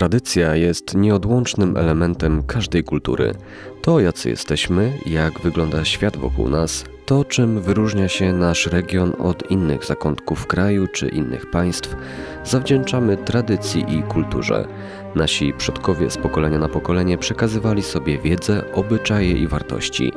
Tradycja jest nieodłącznym elementem każdej kultury. To, jacy jesteśmy, jak wygląda świat wokół nas, to, czym wyróżnia się nasz region od innych zakątków kraju czy innych państw, zawdzięczamy tradycji i kulturze. Nasi przodkowie z pokolenia na pokolenie przekazywali sobie wiedzę, obyczaje i wartości.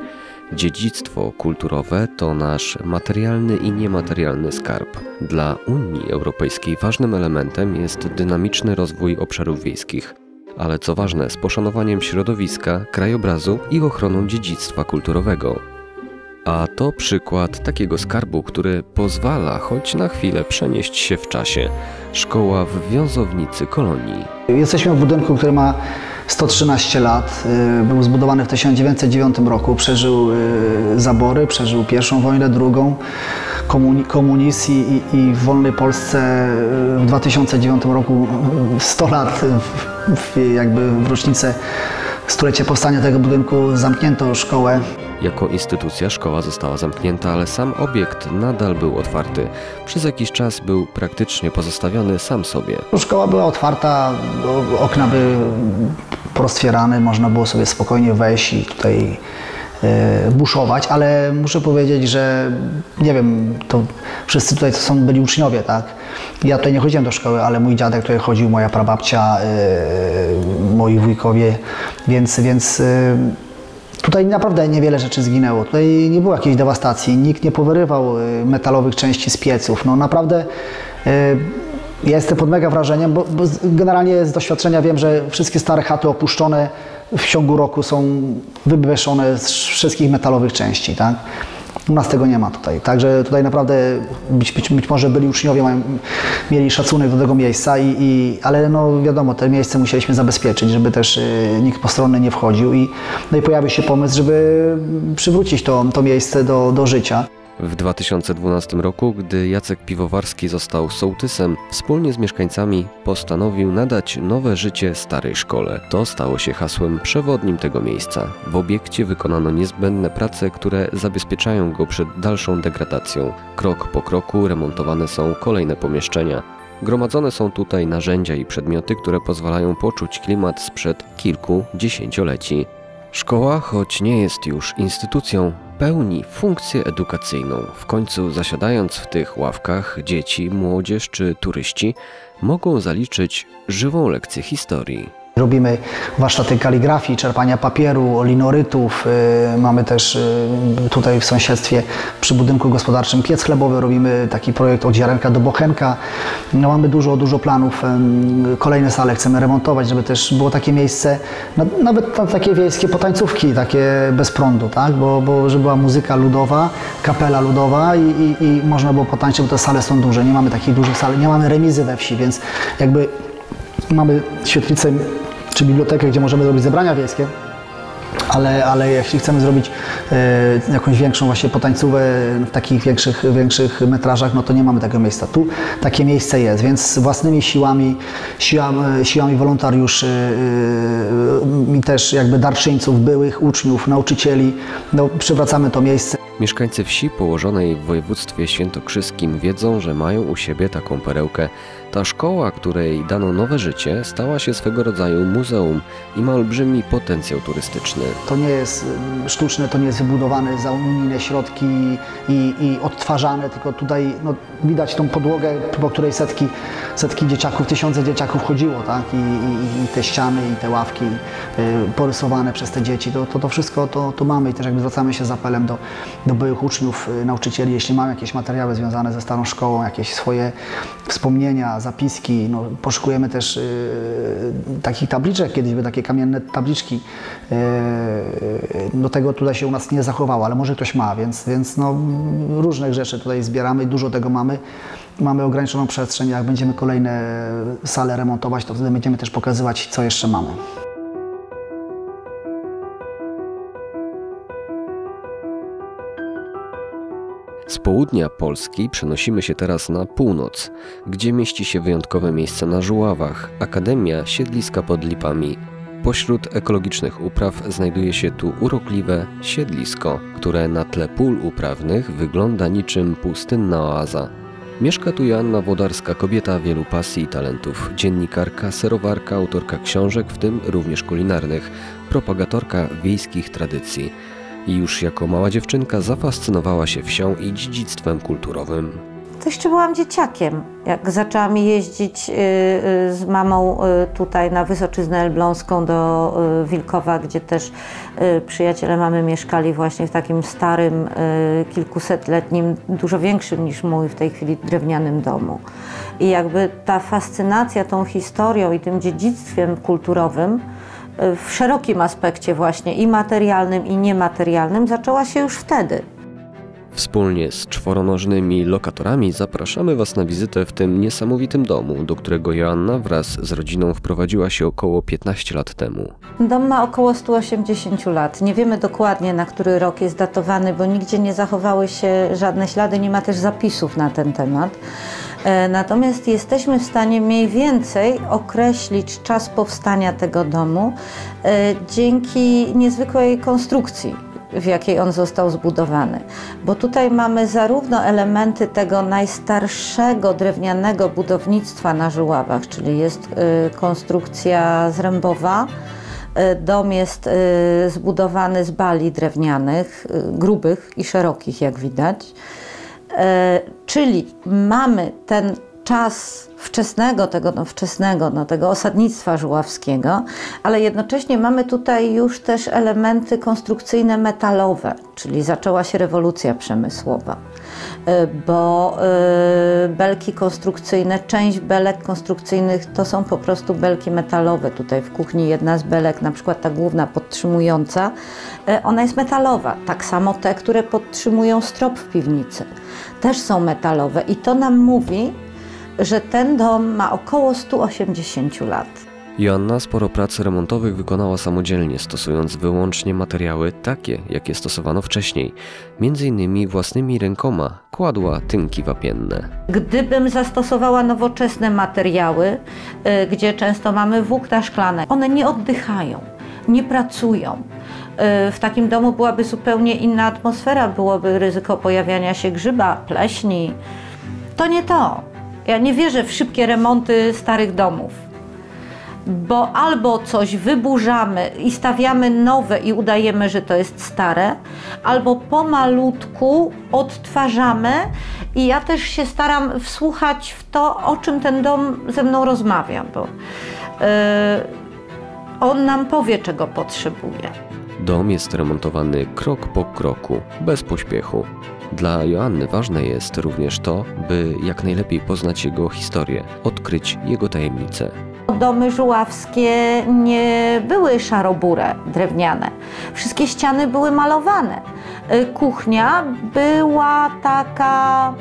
Dziedzictwo kulturowe to nasz materialny i niematerialny skarb. Dla Unii Europejskiej ważnym elementem jest dynamiczny rozwój obszarów wiejskich, ale co ważne, z poszanowaniem środowiska, krajobrazu i ochroną dziedzictwa kulturowego. A to przykład takiego skarbu, który pozwala choć na chwilę przenieść się w czasie. Szkoła w Wiązownicy Kolonii. Jesteśmy w budynku, który ma 113 lat. Był zbudowany w 1909 roku. Przeżył zabory, przeżył I wojnę, II, komunizm i w wolnej Polsce w 2009 roku 100 lat jakby w rocznicę stulecia powstania tego budynku zamknięto szkołę. Jako instytucja szkoła została zamknięta, ale sam obiekt nadal był otwarty. Przez jakiś czas był praktycznie pozostawiony sam sobie. Szkoła była otwarta, okna były poroztwierane, można było sobie spokojnie wejść i tutaj buszować, ale muszę powiedzieć, że nie wiem, to wszyscy tutaj to byli uczniowie, tak? Ja tutaj nie chodziłem do szkoły, ale mój dziadek tutaj chodził, moja prababcia, moi wujkowie, więc tutaj naprawdę niewiele rzeczy zginęło. Tutaj nie było jakiejś dewastacji, nikt nie powyrywał metalowych części z pieców. No naprawdę ja jestem pod mega wrażeniem, bo generalnie z doświadczenia wiem, że wszystkie stare chaty opuszczone w ciągu roku są wybeszone z wszystkich metalowych części, tak? U nas tego nie ma tutaj, także tutaj naprawdę być może byli uczniowie, mieli szacunek do tego miejsca, ale no wiadomo, to miejsce musieliśmy zabezpieczyć, żeby też nikt postronny nie wchodził no i pojawił się pomysł, żeby przywrócić to miejsce do życia. W 2012 roku, gdy Jacek Piwowarski został sołtysem, wspólnie z mieszkańcami postanowił nadać nowe życie starej szkole. To stało się hasłem przewodnim tego miejsca. W obiekcie wykonano niezbędne prace, które zabezpieczają go przed dalszą degradacją. Krok po kroku remontowane są kolejne pomieszczenia. Gromadzone są tutaj narzędzia i przedmioty, które pozwalają poczuć klimat sprzed kilku dziesięcioleci. Szkoła, choć nie jest już instytucją, pełni funkcję edukacyjną. W końcu zasiadając w tych ławkach, dzieci, młodzież czy turyści mogą zaliczyć żywą lekcję historii. Robimy warsztaty kaligrafii, czerpania papieru, linorytów. Mamy też tutaj w sąsiedztwie przy budynku gospodarczym piec chlebowy. Robimy taki projekt od ziarenka do bochenka. No, mamy dużo planów. Kolejne sale chcemy remontować, żeby też było takie miejsce, nawet takie wiejskie potańcówki, takie bez prądu, tak? Bo żeby była muzyka ludowa, kapela ludowa i można było potańczyć, bo te sale są duże. Nie mamy takich dużych sal, nie mamy remizy we wsi, więc jakby mamy świetlicę czy bibliotekę, gdzie możemy zrobić zebrania wiejskie, ale jeśli chcemy zrobić jakąś większą właśnie potańcówę w takich większych metrażach, no to nie mamy takiego miejsca. Tu takie miejsce jest, więc własnymi siłami wolontariuszy i też jakby darczyńców, byłych uczniów, nauczycieli, no przywracamy to miejsce. Mieszkańcy wsi położonej w województwie świętokrzyskim wiedzą, że mają u siebie taką perełkę. Ta szkoła, której dano nowe życie, stała się swego rodzaju muzeum i ma olbrzymi potencjał turystyczny. To nie jest sztuczne, to nie jest wybudowane za unijne środki i odtwarzane, tylko tutaj no, widać tą podłogę, po której setki dzieciaków, tysiące dzieciaków chodziło, tak? I te ściany, i te ławki porysowane przez te dzieci, to wszystko to mamy i też jakby zwracamy się z apelem do byłych uczniów, nauczycieli, jeśli mają jakieś materiały związane ze starą szkołą, jakieś swoje wspomnienia, zapiski, no, poszukujemy też takich tabliczek, kiedyś były takie kamienne tabliczki, do tego tutaj się u nas nie zachowało, ale może ktoś ma, więc no, różnych rzeczy tutaj zbieramy i dużo tego mamy. Mamy ograniczoną przestrzeń, jak będziemy kolejne sale remontować, to wtedy będziemy też pokazywać, co jeszcze mamy. Z południa Polski przenosimy się teraz na północ, gdzie mieści się wyjątkowe miejsce na Żuławach, Akademia Siedliska pod Lipami. Pośród ekologicznych upraw znajduje się tu urokliwe siedlisko, które na tle pól uprawnych wygląda niczym pustynna oaza. Mieszka tu Joanna Włodarska, kobieta wielu pasji i talentów. Dziennikarka, serowarka, autorka książek, w tym również kulinarnych, propagatorka wiejskich tradycji. I już jako mała dziewczynka zafascynowała się wsią i dziedzictwem kulturowym. To jeszcze byłam dzieciakiem, jak zaczęłam jeździć z mamą tutaj na Wysoczyznę Elbląską do Wilkowa, gdzie też przyjaciele mamy mieszkali właśnie w takim starym, kilkusetletnim, dużo większym niż mój w tej chwili drewnianym domu. I jakby ta fascynacja tą historią i tym dziedzictwem kulturowym w szerokim aspekcie właśnie i materialnym, i niematerialnym zaczęła się już wtedy. Wspólnie z czworonożnymi lokatorami zapraszamy Was na wizytę w tym niesamowitym domu, do którego Joanna wraz z rodziną wprowadziła się około 15 lat temu. Dom ma około 180 lat. Nie wiemy dokładnie, na który rok jest datowany, bo nigdzie nie zachowały się żadne ślady, nie ma też zapisów na ten temat. Natomiast jesteśmy w stanie mniej więcej określić czas powstania tego domu dzięki niezwykłej konstrukcji, w jakiej on został zbudowany. Bo tutaj mamy zarówno elementy tego najstarszego drewnianego budownictwa na Żuławach, czyli jest konstrukcja zrębowa. Dom jest zbudowany z bali drewnianych, grubych i szerokich, jak widać. Czyli mamy ten czas tego osadnictwa żuławskiego, ale jednocześnie mamy tutaj już też elementy konstrukcyjne metalowe, czyli zaczęła się rewolucja przemysłowa, bo belki konstrukcyjne, część belek konstrukcyjnych to są po prostu belki metalowe. Tutaj w kuchni jedna z belek, na przykład ta główna podtrzymująca, ona jest metalowa. Tak samo te, które podtrzymują strop w piwnicy, też są metalowe i to nam mówi, że ten dom ma około 180 lat. Joanna sporo prac remontowych wykonała samodzielnie, stosując wyłącznie materiały takie, jakie stosowano wcześniej. Między innymi własnymi rękoma kładła tynki wapienne. Gdybym zastosowała nowoczesne materiały, gdzie często mamy włókna szklane, one nie oddychają, nie pracują. W takim domu byłaby zupełnie inna atmosfera, byłoby ryzyko pojawiania się grzyba, pleśni. To nie to. Ja nie wierzę w szybkie remonty starych domów, bo albo coś wyburzamy i stawiamy nowe i udajemy, że to jest stare, albo pomalutku odtwarzamy i ja też się staram wsłuchać w to, o czym ten dom ze mną rozmawia, bo on nam powie, czego potrzebuje. Dom jest remontowany krok po kroku, bez pośpiechu. Dla Joanny ważne jest również to, by jak najlepiej poznać jego historię, odkryć jego tajemnice. Domy żuławskie nie były szarobure, drewniane. Wszystkie ściany były malowane. Kuchnia była taka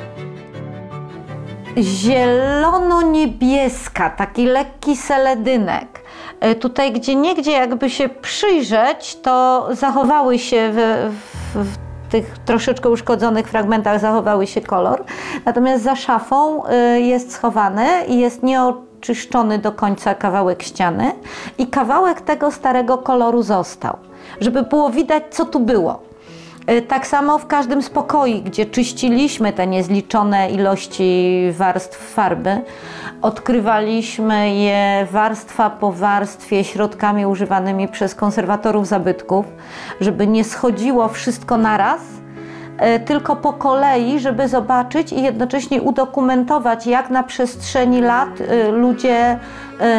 zielono-niebieska, taki lekki seledynek. Tutaj gdzieniegdzie jakby się przyjrzeć, to zachowały się w tych troszeczkę uszkodzonych fragmentach zachowały się kolor, natomiast za szafą jest schowany i jest nieoczyszczony do końca kawałek ściany i kawałek tego starego koloru został, żeby było widać, co tu było. Tak samo w każdym z pokoi, gdzie czyściliśmy te niezliczone ilości warstw farby, odkrywaliśmy je warstwa po warstwie środkami używanymi przez konserwatorów zabytków, żeby nie schodziło wszystko naraz, tylko po kolei, żeby zobaczyć i jednocześnie udokumentować, jak na przestrzeni lat ludzie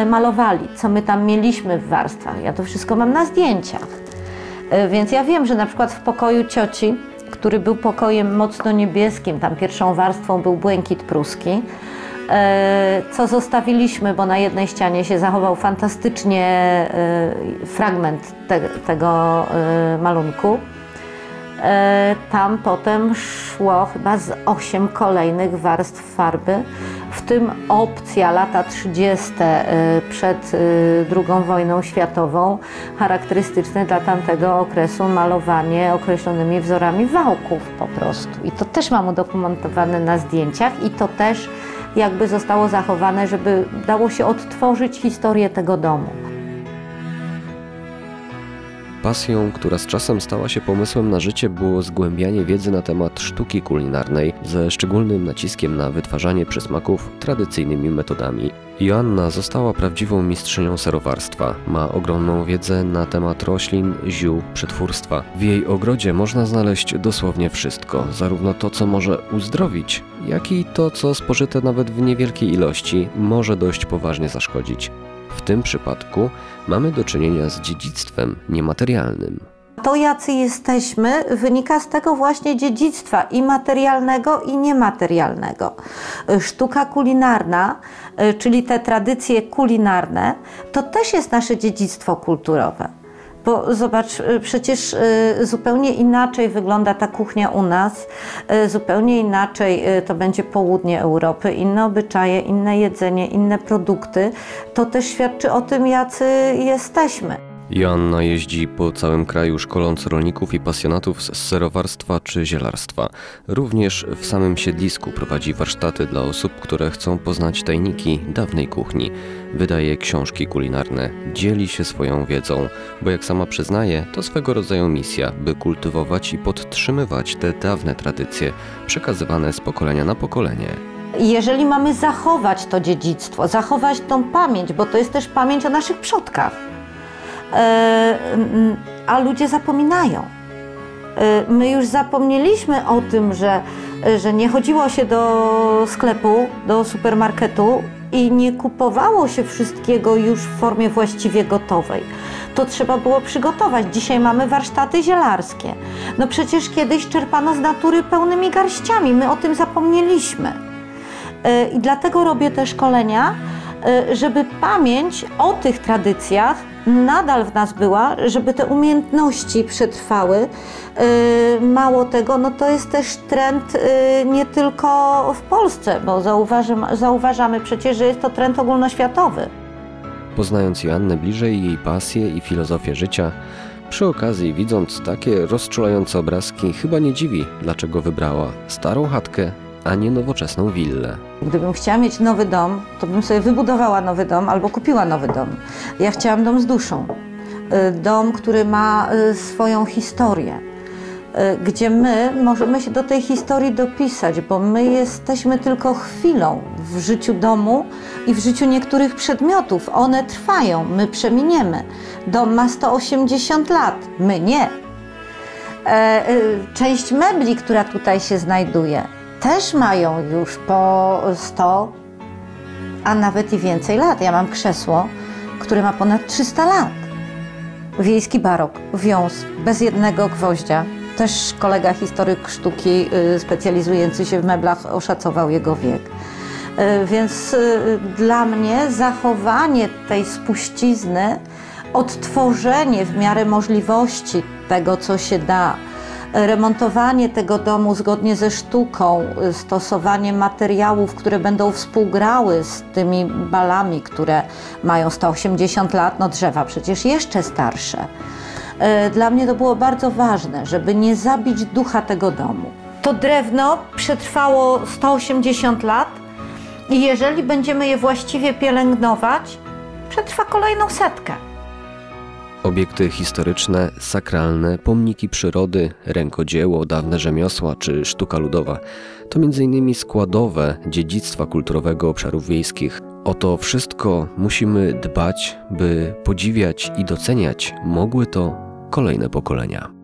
malowali, co my tam mieliśmy w warstwach. Ja to wszystko mam na zdjęciach. Więc ja wiem, że na przykład w pokoju cioci, który był pokojem mocno niebieskim, tam pierwszą warstwą był błękit pruski, co zostawiliśmy, bo na jednej ścianie się zachował fantastycznie fragment tego malunku. Tam potem szło chyba z 8 kolejnych warstw farby, w tym opcja lata 30. Przed II wojną światową, charakterystyczne dla tamtego okresu malowanie określonymi wzorami wałków po prostu. I to też mam udokumentowane na zdjęciach i to też jakby zostało zachowane, żeby dało się odtworzyć historię tego domu. Pasją, która z czasem stała się pomysłem na życie, było zgłębianie wiedzy na temat sztuki kulinarnej ze szczególnym naciskiem na wytwarzanie przysmaków tradycyjnymi metodami. Joanna została prawdziwą mistrzynią serowarstwa. Ma ogromną wiedzę na temat roślin, ziół, przetwórstwa. W jej ogrodzie można znaleźć dosłownie wszystko, zarówno to, co może uzdrowić, jak i to, co spożyte nawet w niewielkiej ilości może dość poważnie zaszkodzić. W tym przypadku mamy do czynienia z dziedzictwem niematerialnym. To, jacy jesteśmy, wynika z tego właśnie dziedzictwa i materialnego, i niematerialnego. Sztuka kulinarna, czyli te tradycje kulinarne, to też jest nasze dziedzictwo kulturowe. Bo zobacz, przecież zupełnie inaczej wygląda ta kuchnia u nas, zupełnie inaczej to będzie południe Europy, inne obyczaje, inne jedzenie, inne produkty. To też świadczy o tym, jacy jesteśmy. Joanna jeździ po całym kraju, szkoląc rolników i pasjonatów z serowarstwa czy zielarstwa. Również w samym siedlisku prowadzi warsztaty dla osób, które chcą poznać tajniki dawnej kuchni. Wydaje książki kulinarne, dzieli się swoją wiedzą, bo jak sama przyznaje, to swego rodzaju misja, by kultywować i podtrzymywać te dawne tradycje, przekazywane z pokolenia na pokolenie. Jeżeli mamy zachować to dziedzictwo, zachować tą pamięć, bo to jest też pamięć o naszych przodkach, a ludzie zapominają. My już zapomnieliśmy o tym, że nie chodziło się do sklepu, do supermarketu i nie kupowało się wszystkiego już w formie właściwie gotowej. To trzeba było przygotować. Dzisiaj mamy warsztaty zielarskie. No przecież kiedyś czerpano z natury pełnymi garściami. My o tym zapomnieliśmy. I dlatego robię te szkolenia, żeby pamięć o tych tradycjach nadal w nas była, żeby te umiejętności przetrwały. Mało tego, no to jest też trend nie tylko w Polsce, bo zauważamy przecież, że jest to trend ogólnoświatowy. Poznając Joannę bliżej, jej pasję i filozofię życia, przy okazji widząc takie rozczulające obrazki, chyba nie dziwi, dlaczego wybrała starą chatkę, a nie nowoczesną willę. Gdybym chciała mieć nowy dom, to bym sobie wybudowała nowy dom albo kupiła nowy dom. Ja chciałam dom z duszą. Dom, który ma swoją historię, gdzie my możemy się do tej historii dopisać, bo my jesteśmy tylko chwilą w życiu domu i w życiu niektórych przedmiotów. One trwają, my przeminiemy. Dom ma 180 lat, my nie. Część mebli, która tutaj się znajduje, też mają już po 100, a nawet i więcej lat. Ja mam krzesło, które ma ponad 300 lat. Wiejski barok, wiąz, bez jednego gwoździa. Też kolega historyk sztuki specjalizujący się w meblach oszacował jego wiek. Więc dla mnie zachowanie tej spuścizny, odtworzenie w miarę możliwości tego, co się da, remontowanie tego domu zgodnie ze sztuką, stosowanie materiałów, które będą współgrały z tymi balami, które mają 180 lat, no drzewa przecież jeszcze starsze. Dla mnie to było bardzo ważne, żeby nie zabić ducha tego domu. To drewno przetrwało 180 lat i jeżeli będziemy je właściwie pielęgnować, przetrwa kolejną 100. Obiekty historyczne, sakralne, pomniki przyrody, rękodzieło, dawne rzemiosła czy sztuka ludowa to m.in. składowe dziedzictwa kulturowego obszarów wiejskich. O to wszystko musimy dbać, by podziwiać i doceniać mogły to kolejne pokolenia.